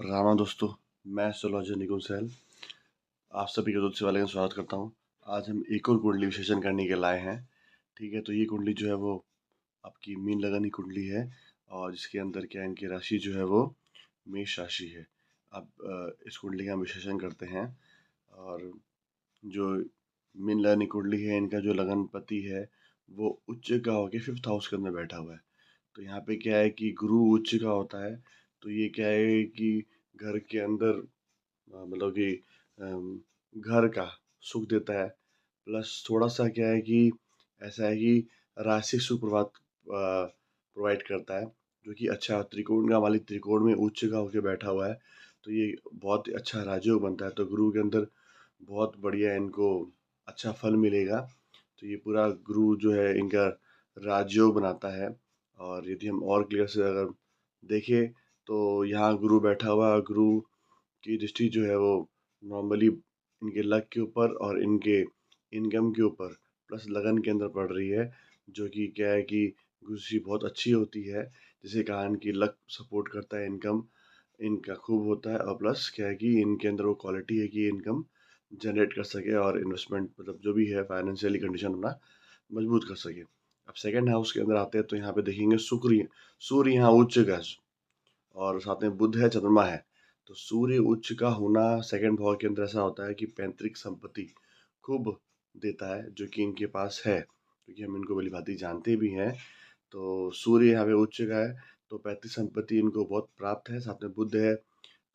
रामा दोस्तों, मैं एस्ट्रोलॉजर निकुंज सहल आप सभी का दोस्त वाले का स्वागत करता हूँ। आज हम एक और कुंडली विश्लेषण करने के लाए हैं। ठीक है, तो ये कुंडली जो है वो आपकी मीन लगन की कुंडली है और जिसके अंदर क्या है, इनकी राशि जो है वो मेष राशि है। अब इस कुंडली का हम विश्लेषण करते हैं। और जो मीन लगन की कुंडली है, इनका जो लगन पति है वो उच्च का होकर 5th हाउस के अंदर बैठा हुआ है। तो यहाँ पे क्या है कि गुरु उच्च का होता है, तो ये क्या है कि घर के अंदर मतलब कि घर का सुख देता है। प्लस थोड़ा सा क्या है कि ऐसा है कि राशि सुख प्रोवाइड करता है, जो कि अच्छा त्रिकोण का मालिक त्रिकोण में उच्च का होकर बैठा हुआ है। तो ये बहुत ही अच्छा राजयोग बनता है, तो गुरु के अंदर बहुत बढ़िया इनको अच्छा फल मिलेगा। तो ये पूरा गुरु जो है इनका राजयोग बनाता है। और यदि हम और क्लियर से अगर देखें तो यहाँ गुरु बैठा हुआ, गुरु की दृष्टि जो है वो नॉर्मली इनके लक के ऊपर और इनके इनकम के ऊपर प्लस लगन के अंदर पड़ रही है, जो कि क्या है कि गुरुजी बहुत अच्छी होती है, जिसके कारण कि लक सपोर्ट करता है, इनकम इनका खूब होता है और प्लस क्या है कि इनके अंदर वो क्वालिटी है कि इनकम जनरेट कर सके और इन्वेस्टमेंट मतलब जो भी है फाइनेंशियली कंडीशन अपना मजबूत कर सके। अब सेकंड हाउस के अंदर आते हैं तो यहाँ पे देखेंगे शुक्र सूर्य यहाँ उच्च का और साथ में बुध है, चंद्रमा है। तो सूर्य उच्च का होना सेकंड भाव के अंदर ऐसा होता है कि पैतृक संपत्ति खूब देता है, जो कि इनके पास है, क्योंकि हम इनको भली भांति जानते भी हैं। तो सूर्य यहाँ पे उच्च का है, तो पैतृक संपत्ति इनको बहुत प्राप्त है। साथ में बुध है,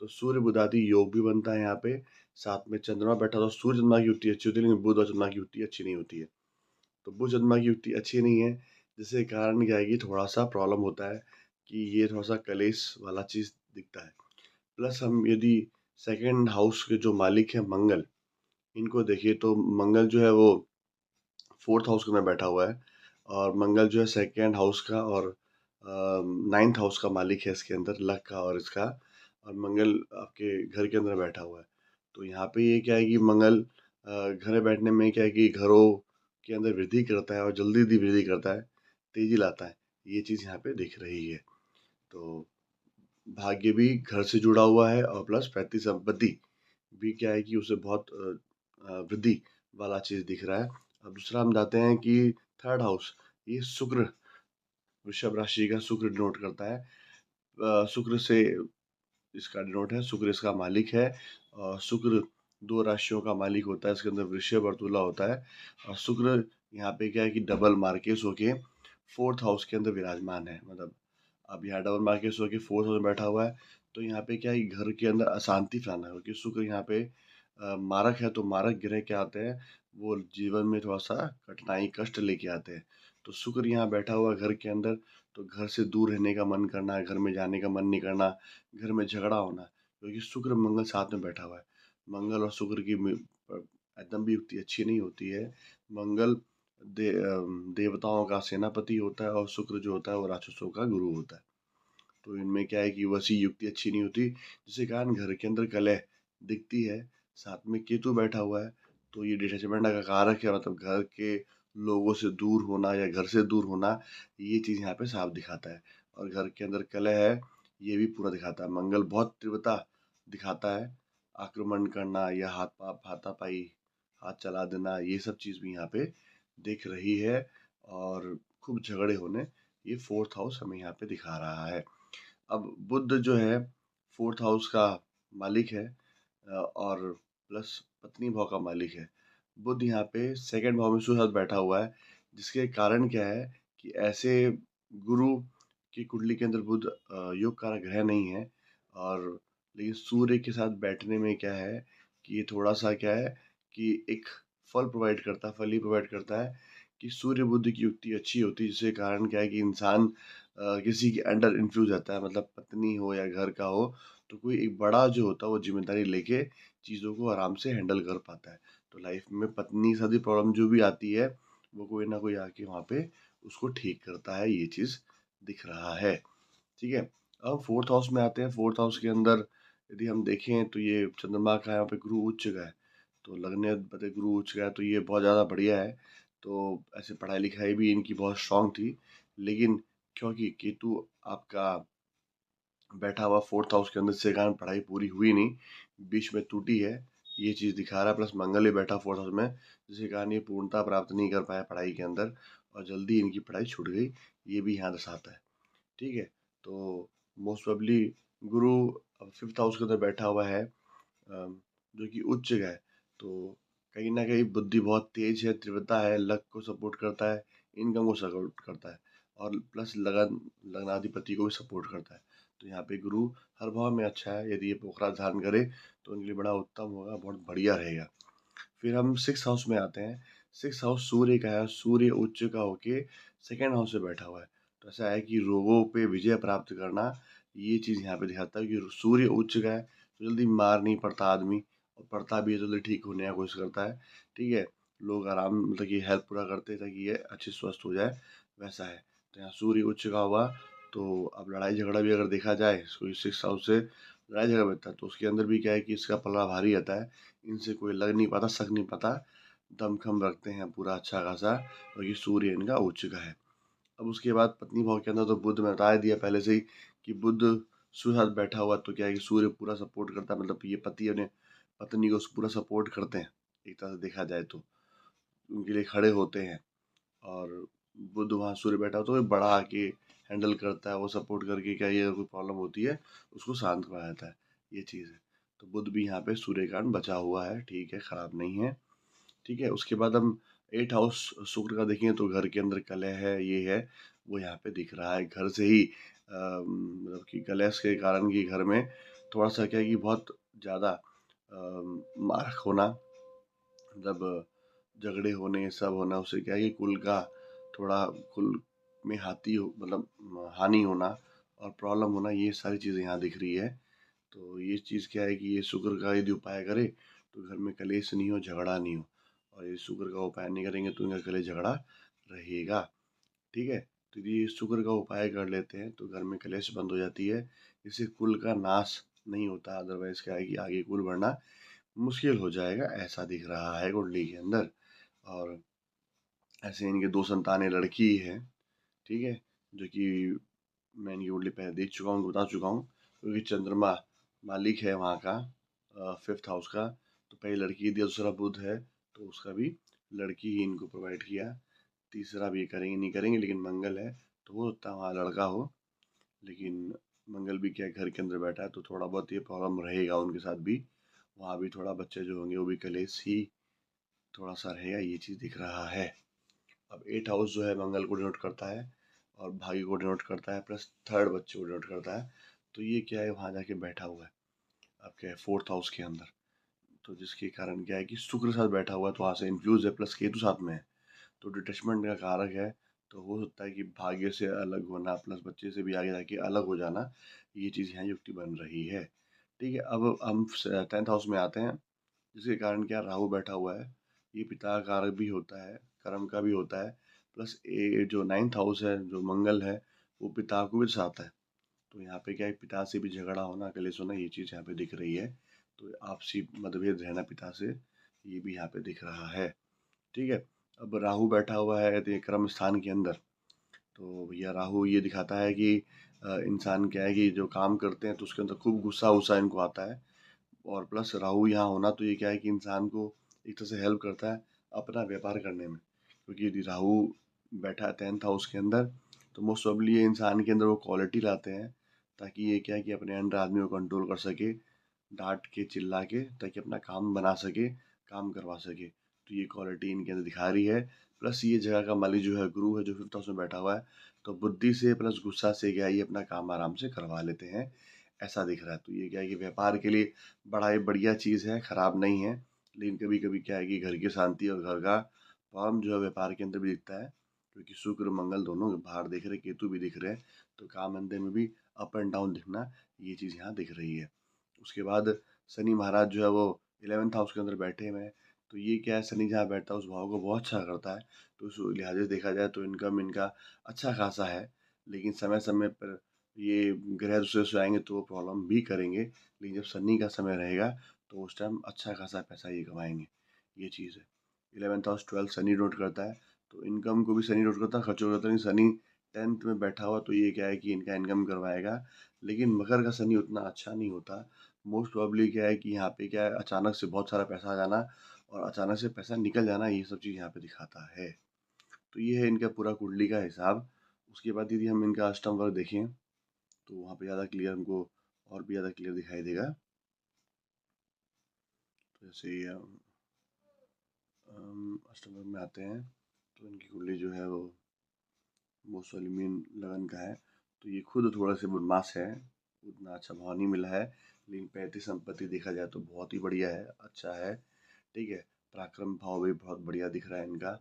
तो सूर्य बुध आदि योग भी बनता है यहाँ पे। साथ में चंद्रमा बैठा, तो सूर्य चंद्रमा की युति अच्छी होती है, लेकिन बुध और चंद्रमा की युति अच्छी नहीं होती है। तो बुध चंद्रमा की युति अच्छी नहीं है, जिसके कारण क्या है कि थोड़ा सा प्रॉब्लम होता है कि ये थोड़ा सा कलेश वाला चीज दिखता है। प्लस हम यदि सेकंड हाउस के जो मालिक है मंगल, इनको देखिए तो मंगल जो है वो 4th हाउस में बैठा हुआ है। और मंगल जो है सेकंड हाउस का और 9th हाउस का मालिक है, इसके अंदर लक का और इसका। और मंगल आपके घर के अंदर बैठा हुआ है। तो यहाँ पे ये क्या है कि मंगल घर में बैठने में क्या है कि घरों के अंदर वृद्धि करता है और जल्दी वृद्धि करता है, तेजी लाता है। ये चीज़ यहाँ पे दिख रही है। तो भाग्य भी घर से जुड़ा हुआ है और प्लस पैतृक संपत्ति भी क्या है कि उसे बहुत वृद्धि वाला चीज दिख रहा है। अब दूसरा हम जाते हैं कि थर्ड हाउस, ये शुक्र, वृषभ राशि का शुक्र डिनोट करता है। शुक्र से इसका डिनोट है, शुक्र इसका मालिक है। और शुक्र दो राशियों का मालिक होता है, इसके अंदर वृषभ और तुला होता है। और शुक्र यहाँ पे क्या है कि डबल मार्केस होके 4th हाउस के अंदर विराजमान है। मतलब अब यहाँ डबल मार्केस होके 4th हाउस में बैठा हुआ है, तो यहाँ पे क्या है कि घर के अंदर अशांति फैलाना है, क्योंकि शुक्र यहाँ पे मारक है। तो मारक ग्रह क्या आते हैं, वो जीवन में थोड़ा सा कठिनाई कष्ट लेके आते हैं। तो शुक्र यहाँ बैठा हुआ घर के अंदर, तो घर से दूर रहने का मन करना, घर में जाने का मन नहीं करना, घर में झगड़ा होना, क्योंकि शुक्र मंगल साथ में बैठा हुआ है। मंगल और शुक्र की एकदम भी युक्ति अच्छी नहीं होती है। मंगल देवताओं का सेनापति होता है और शुक्र जो होता है वो राक्षसों का गुरु होता है। तो इनमें क्या है कि वैसी युक्ति अच्छी नहीं होती, जिसके कारण घर के अंदर कलह दिखती है। साथ में केतु बैठा हुआ है, तो ये डिटैचमेंट का कारक है, मतलब घर के लोगों से दूर होना या घर से दूर होना, ये चीज़ यहाँ पे साफ दिखाता है। और घर के अंदर कलह है, ये भी पूरा दिखाता है। मंगल बहुत तीव्रता दिखाता है, आक्रमण करना या हाथापाई, हाथ चला देना, ये सब चीज़ भी यहाँ पे दिख रही है। और खूब झगड़े होने, ये 4th हाउस हमें यहाँ पे दिखा रहा है। अब बुध जो है 4th हाउस का मालिक है और प्लस पत्नी भाव का मालिक है। बुध यहाँ पे सेकंड भाव में सूर्य साथ बैठा हुआ है, जिसके कारण क्या है कि ऐसे गुरु की कुंडली के अंदर बुध योग कारक ग्रह नहीं है। और लेकिन सूर्य के साथ बैठने में क्या है कि ये थोड़ा सा क्या है कि एक फल ही प्रोवाइड करता है कि सूर्य बुध की युक्ति अच्छी होती है, जिसके कारण क्या है कि इंसान किसी के अंडर इन्फ्लूज रहता है, मतलब पत्नी हो या घर का हो, तो कोई एक बड़ा जो होता है वो जिम्मेदारी लेके चीज़ों को आराम से हैंडल कर पाता है। तो लाइफ में पत्नी से प्रॉब्लम जो भी आती है, वो कोई ना कोई आके वहाँ पे उसको ठीक करता है, ये चीज़ दिख रहा है। ठीक है, अब 4th हाउस में आते हैं। 4th हाउस के अंदर यदि हम देखें तो ये चंद्रमा का यहाँ पे गुरु उच्च का है, तो लगने पते गुरु उच्च का है, तो ये बहुत ज़्यादा बढ़िया है। तो ऐसे पढ़ाई लिखाई भी इनकी बहुत स्ट्रांग थी, लेकिन क्योंकि केतु आपका बैठा हुआ 4th हाउस के अंदर, जिसके कारण पढ़ाई पूरी हुई नहीं, बीच में टूटी है, ये चीज़ दिखा रहा है। प्लस मंगल भी बैठा 4th हाउस में, जिसके कारण ये पूर्णता प्राप्त नहीं कर पाया पढ़ाई के अंदर और जल्दी इनकी पढ़ाई छूट गई, ये भी यहाँ दर्शाता है। ठीक है? तो मोस्ट प्रोबेबली गुरु अब 5th हाउस के अंदर बैठा हुआ है, जो कि उच्च जगह है, तो कहीं न कहीं बुद्धि बहुत तेज़ है, तीव्रता है, लक को सपोर्ट करता है, इनकम को सपोर्ट करता है और प्लस लगन, लग्नाधिपति को भी सपोर्ट करता है। तो यहाँ पे गुरु हर भाव में अच्छा है, यदि ये पोखराज धारण करे तो उनके लिए बड़ा उत्तम होगा, बहुत बढ़िया रहेगा। फिर हम 6th हाउस में आते हैं। 6th हाउस सूर्य का है, सूर्य उच्च का होके 2nd हाउस में बैठा हुआ है। तो ऐसा है कि रोगों पे विजय प्राप्त करना, ये चीज़ यहाँ पे दिखाता है कि सूर्य उच्च का है, तो जल्दी बीमार नहीं पड़ता आदमी और पड़ता भी है तो जल्दी ठीक होने की कोशिश करता है। ठीक है? लोग आराम मतलब कि हेल्प पूरा करते हैं ताकि ये अच्छे स्वस्थ हो जाए, वैसा है। तो यहाँ सूर्य उच्च का हुआ, तो अब लड़ाई झगड़ा भी अगर देखा जाए, कोई 6th हाउस से लड़ाई झगड़ा बनता है, तो उसके अंदर भी क्या है कि इसका पलड़ा भारी रहता है। इनसे कोई लग नहीं पाता, सक नहीं पाता, दमखम रखते हैं पूरा अच्छा खासा, और ये सूर्य इनका उच्च का है। अब उसके बाद पत्नी भाव के अंदर तो बुध, मैं बता दिया पहले से ही कि बुध सूर्य साथ बैठा हुआ, तो क्या है कि सूर्य पूरा सपोर्ट करता है, मतलब ये पति अपने पत्नी को पूरा सपोर्ट करते हैं, एक तरह से देखा जाए तो उनके लिए खड़े होते हैं। और बुध वहाँ सूर्य बैठा हो तो वो बड़ा आके हैंडल करता है, वो सपोर्ट करके क्या ये कोई प्रॉब्लम होती है उसको शांत करा देता है, ये चीज़ है। तो बुध भी यहाँ पे सूर्य के कारण बचा हुआ है, ठीक है, खराब नहीं है। ठीक है, उसके बाद हम 8th हाउस शुक्र का देखेंगे तो घर के अंदर कलह है, ये है, वो यहाँ पे दिख रहा है। घर से ही मतलब कि कलेश के कारण कि घर में थोड़ा-सा क्या है कि बहुत ज़्यादा मार होना, मतलब झगड़े होने, सब होना, उससे क्या है कि कुल का थोड़ा, कुल में हाथी हो, मतलब हानि होना और प्रॉब्लम होना, ये सारी चीज़ें यहाँ दिख रही है। तो ये चीज़ क्या है कि ये शुक्र का यदि उपाय करे तो घर में कलेश नहीं हो, झगड़ा नहीं हो, और ये शुक्र का उपाय नहीं करेंगे तो इनका कलेश झगड़ा रहेगा। ठीक है? तो यदि शुक्र का उपाय कर लेते हैं तो घर में कलेश बंद हो जाती है, इससे कुल का नाश नहीं होता, अदरवाइज़ क्या है कि आगे कुल बढ़ना मुश्किल हो जाएगा, ऐसा दिख रहा है कुंडली के अंदर। और ऐसे इनके 2 संतानें लड़की है, ठीक है? जो कि मैं इनकी कुंडली पहले देख चुका हूँ, बता चुका हूँ, क्योंकि चंद्रमा मालिक है वहाँ का 5th हाउस का, तो पहली लड़की दिया, दूसरा बुध है, तो उसका भी लड़की ही इनको प्रोवाइड किया। तीसरा भी ये करेंगे नहीं करेंगे, लेकिन मंगल है, तो हो सकता है वहाँ लड़का हो, लेकिन मंगल भी क्या है, घर के अंदर बैठा है, तो थोड़ा बहुत ये प्रॉब्लम रहेगा उनके साथ भी। वहाँ भी थोड़ा बच्चे जो होंगे वो भी कलेश ही थोड़ा-सा रहेगा, ये चीज़ दिख रहा है। अब 8th हाउस जो है मंगल को डिनोट करता है और भाग्य को डिनोट करता है, प्लस 3rd बच्चे को डिनोट करता है। तो ये क्या है, वहाँ जाके बैठा हुआ है आपके 4th हाउस के अंदर। तो जिसके कारण क्या है कि शुक्र साथ बैठा हुआ है, तो वहाँ से इन्फ्लुएंस है, प्लस केतु साथ में है, तो डिटैचमेंट का कारक है। तो हो सकता है कि भाग्य से अलग होना, प्लस बच्चे से भी आगे जाके अलग हो जाना, ये चीज़ यहाँ युक्ति बन रही है। ठीक है, अब हम 10th हाउस में आते हैं, जिसके कारण क्या, राहु बैठा हुआ है, ये पिता का कारक भी होता है, कर्म का भी होता है, प्लस ए जो 9th हाउस है, जो मंगल है, वो पिता को भी दर्शाता है। तो यहाँ पे क्या है, पिता से भी झगड़ा होना, कलेश होना, ये चीज़ यहाँ पे दिख रही है। तो आपसी मतभेद रहना पिता से, ये भी यहाँ पे दिख रहा है। ठीक है, अब राहु बैठा हुआ है तो ये कर्म स्थान के अंदर, तो भैया राहु ये दिखाता है कि इंसान क्या है कि जो काम करते हैं तो उसके अंदर खूब गुस्सा-वुस्सा इनको आता है, और प्लस राहु यहाँ होना तो ये क्या है कि इंसान को एक तरह से हेल्प करता है अपना व्यापार करने में, क्योंकि यदि राहु बैठा है 10th हाउस के अंदर, तो मोस्ट प्रोबेबली ये इंसान के अंदर वो क्वालिटी लाते हैं, ताकि ये क्या है कि अपने अंडर आदमी को कंट्रोल कर सके, डांट के चिल्ला के, ताकि अपना काम बना सके, काम करवा सके। तो ये क्वालिटी इनके अंदर दिखा रही है। प्लस ये जगह का मालिक जो है गुरु है, जो 5th हाउस में बैठा हुआ है, तो बुद्धि से प्लस गुस्सा से क्या है, ये अपना काम आराम से करवा लेते हैं, ऐसा दिख रहा है। तो ये क्या है कि व्यापार के लिए बड़ा ही बढ़िया चीज़ है, खराब नहीं है। लेकिन कभी-कभी क्या है कि घर की शांति और घर का काम जो है व्यापार के अंदर भी दिखता है, क्योंकि शुक्र मंगल दोनों बाहर दिख रहे, केतु भी दिख रहे हैं, तो काम धंधे में भी अप एंड डाउन दिखना, ये चीज़ यहाँ दिख रही है। उसके बाद शनि महाराज जो है वो 11th हाउस के अंदर बैठे हुए हैं, तो ये क्या है, शनि जहाँ बैठता है उस भाव को बहुत अच्छा करता है, तो उस लिहाज से देखा जाए तो इनकम इनका अच्छा खासा है। लेकिन समय-समय पर ये ग्रह दूसरे से आएँगे तो वो प्रॉब्लम भी करेंगे, लेकिन जब शनि का समय रहेगा तो उस टाइम अच्छा खासा पैसा ये कमाएँगे, ये चीज़ है। 11th house 12th Shani note करता है, तो इनकम को भी शनि नोट करता है, खर्चों को करता है, लेकिन शनि 10th में बैठा हुआ तो ये क्या है कि इनका इनकम करवाएगा, लेकिन मकर का शनि उतना अच्छा नहीं होता। मोस्ट प्रोबेबली क्या है कि यहाँ पे क्या है, अचानक से बहुत सारा पैसा आ जाना और अचानक से पैसा निकल जाना, ये सब चीज़ यहाँ पे दिखाता है। तो ये है इनका पूरा कुंडली का हिसाब। उसके बाद यदि हम इनका अष्टम वर्ग देखें तो वहाँ पे ज़्यादा क्लियर हमको और भी ज़्यादा क्लियर दिखाई देगा। तो जैसे ये अष्टम वर्ग में आते हैं तो इनकी कुंडली जो है वो मोस्ट वाली मीन लगन का है। तो ये खुद थोड़ा से बदमाश है, उतना अच्छा भाव नहीं मिला है, लेकिन पैतृक संपत्ति देखा जाए तो बहुत ही बढ़िया है, अच्छा है। ठीक है, पराक्रम भाव भी बहुत बढ़िया दिख रहा है इनका,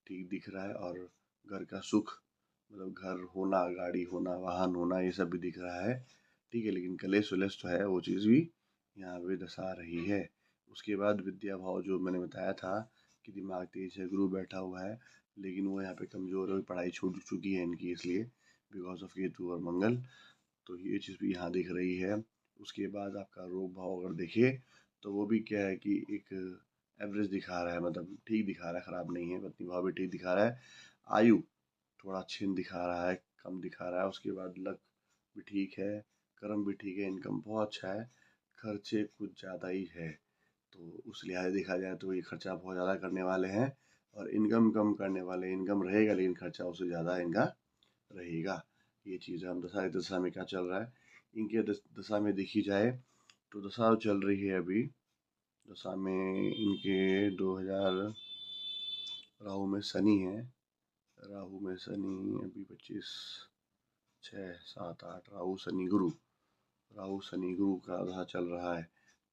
ठीक दिख रहा है। और घर का सुख, मतलब घर होना, गाड़ी होना, वाहन होना, ये सब भी दिख रहा है। ठीक है, लेकिन कलेश वलेश जो है वो चीज़ भी यहाँ पे दर्शा रही है। उसके बाद विद्या भाव जो मैंने बताया था कि दिमाग तेज है, गुरु बैठा हुआ है, लेकिन वो यहाँ पे कमज़ोर है, पढ़ाई छूट चुकी है इनकी, इसलिए बिकॉज ऑफ केतु और मंगल। तो ये चीज़ भी यहाँ दिख रही है। उसके बाद आपका रोग भाव अगर देखिए तो वो भी क्या है कि एक एवरेज दिखा रहा है, मतलब ठीक दिखा रहा है, ख़राब नहीं है। पत्नी भाव भी ठीक दिखा रहा है। आयु थोड़ा छीन दिखा रहा है, कम दिखा रहा है। उसके बाद लक भी ठीक है, कर्म भी ठीक है, इनकम बहुत अच्छा है, खर्चे कुछ ज़्यादा ही है। तो उस लिहाज देखा जाए तो ये खर्चा बहुत ज़्यादा करने वाले हैं और इनकम कम करने वाले। इनकम रहेगा लेकिन खर्चा उससे ज़्यादा इनका रहेगा। ये चीज़ है। हम दशा में क्या चल रहा है इनके दशा में देखी जाए तो दशा चल रही है अभी। दशा में इनके 2000 राहु में शनि है। राहु में शनि अभी 25 6 7 8 राहु शनि गुरु, राहु शनि गुरु का दशा चल रहा है।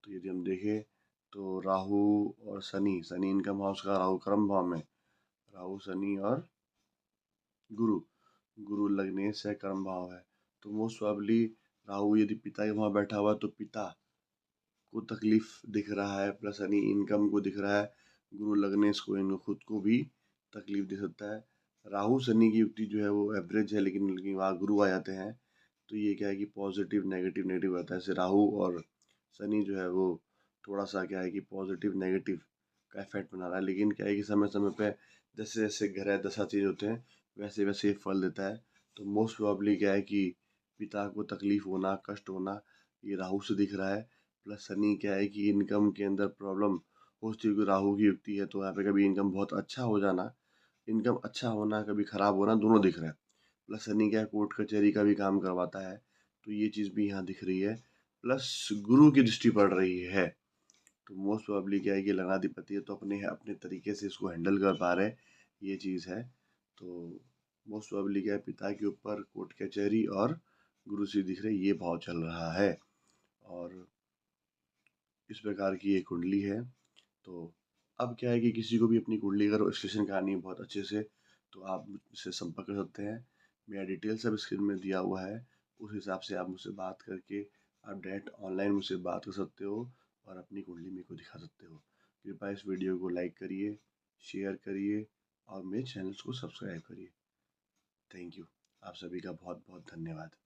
तो यदि हम देखें तो राहु और शनि, शनि इनकम हाउस का, राहु कर्म भाव में, राहु शनि और गुरु, गुरु लग्नेश है, कर्म भाव है। तो मोस्ट प्रोबेबली राहु यदि पिता के वहाँ बैठा हुआ तो पिता को तकलीफ दिख रहा है, प्लस शनि इनकम को दिख रहा है, गुरु लगनेश को, इनको खुद को भी तकलीफ दे सकता है। राहु शनि की युक्ति जो है वो एवरेज है, लेकिन वहाँ गुरु आ जाते हैं तो ये क्या है कि पॉजिटिव नेगेटिव नेगेटिव रहता है। जैसे राहु और शनि जो है वो थोड़ा सा क्या है कि पॉजिटिव नेगेटिव का इफेक्ट बना रहा है, लेकिन क्या है कि समय समय पे जैसे जैसे ग्रह दशा चेंज होते हैं वैसे वैसे ये फल देता है। तो मोस्ट प्रोबेबली क्या है कि पिता को तकलीफ होना, कष्ट होना, ये राहु से दिख रहा है। प्लस शनि क्या है कि इनकम के अंदर प्रॉब्लम हो चुकी है, राहु की युक्ति है तो यहाँ पे कभी इनकम बहुत अच्छा हो जाना, इनकम अच्छा होना, कभी खराब होना, दोनों दिख रहा है। प्लस शनि क्या है कोर्ट कचहरी का भी काम करवाता है, तो ये चीज़ भी यहाँ दिख रही है। प्लस गुरु की दृष्टि पड़ रही है, तो मोस्ट प्रोबेबली क्या है कि लग्नाधिपति है तो अपने अपने तरीके से इसको हैंडल कर पा रहे, ये चीज़ है। तो मोस्ट प्रोबेबली क्या है पिता के ऊपर कोर्ट कचहरी और गुरु से दिख रही, ये भाव चल रहा है। और इस प्रकार की ये कुंडली है। तो अब क्या है कि किसी को भी अपनी कुंडली अगर विश्लेषण करानी है बहुत अच्छे से तो आप मुझसे संपर्क कर सकते हैं। मेरा डिटेल सब स्क्रीन में दिया हुआ है, उस हिसाब से आप मुझसे बात करके आप डायरेक्ट ऑनलाइन मुझसे बात कर सकते हो और अपनी कुंडली मेरे को दिखा सकते हो। कृपया इस वीडियो को लाइक करिए, शेयर करिए और मेरे चैनल को सब्सक्राइब करिए। Thank you. आप सभी का बहुत बहुत धन्यवाद।